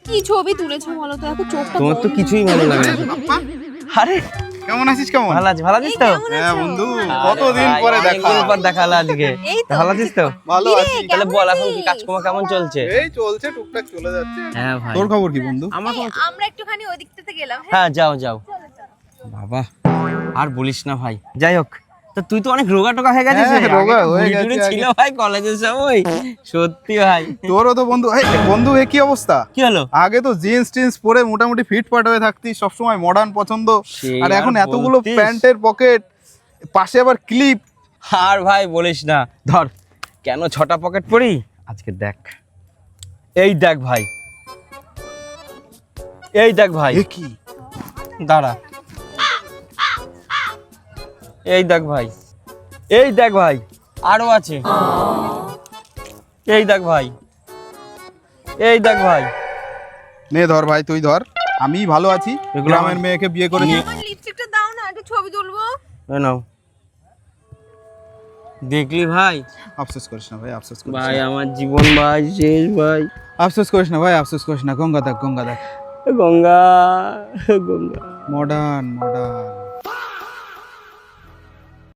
কি ছবি তুলেছো বলো তো, এত চোখটা তোমার তো কিছুই ভালো লাগে না। আরে কেমন আছিস? কেমন ভালো আছিস তো? হ্যাঁ বন্ধু, কতদিন পরে দেখা। অনেকদিন পর দেখা হলো আজকে। ভালো আছিস তো? ভালো আছি। তাহলে বল এখন কি কাজকর্ম কেমন চলছে? এই চলছে, টুকটাক চলে যাচ্ছে। হ্যাঁ ভাই। তোর খবর কি বন্ধু? আমার আমরা একটুখানি ওই দিকটাতে গেলাম। হ্যাঁ যাও যাও। বাবা আর বলিস না ভাই। যাই হোক, তো তুই তো অনেক রোগা টোকা হয়ে গেছিস। হ্যাঁ, রোগা হয়ে গেছে ছিল ভাই কলেজের সময়। সত্যি ভাই। তোরও তো বন্ধু, এই বন্ধু এ কি অবস্থা? কি হলো? আগে তো জিন্স টিন্স পরে মোটামুটি ফিটফাট হয়ে থাকতিস, সবসময় মডার্ন পছন্দ। সেই আর এখন আর এতগুলো বলতিস। প্যান্টের পকেট, পাশে আবার ক্লিপ। আর ভাই বলিস না, ধর কেন 6টা পকেট পরি আজকে দেখ। এই দেখ ভাই, এই দেখ ভাই। এ কি? দাঁড়া, এই দেখ ভাই, এই দেখ ভাই, আরো আছে। এই দেখ ভাই, এই দেখ ভাই। নে ধর ভাই, তুই ধর। আমি ভালো আছি, এগুলো গ্রামের আমার- মেয়েকে বিয়ে করেছি। আমার লিপস্টিকটা দাও না, একটু ছবি তুলবো। এই নাও। দেখলি ভাই? আফসোস করিস না ভাই, আফসোস করিস ভাই না। আমার জীবন ভাই শেষ ভাই। আফসোস করিস না ভাই, আফসোস করিস না। গঙ্গা দেখ, গঙ্গা দেখ। গঙ্গা, গঙ্গা। Modern modern.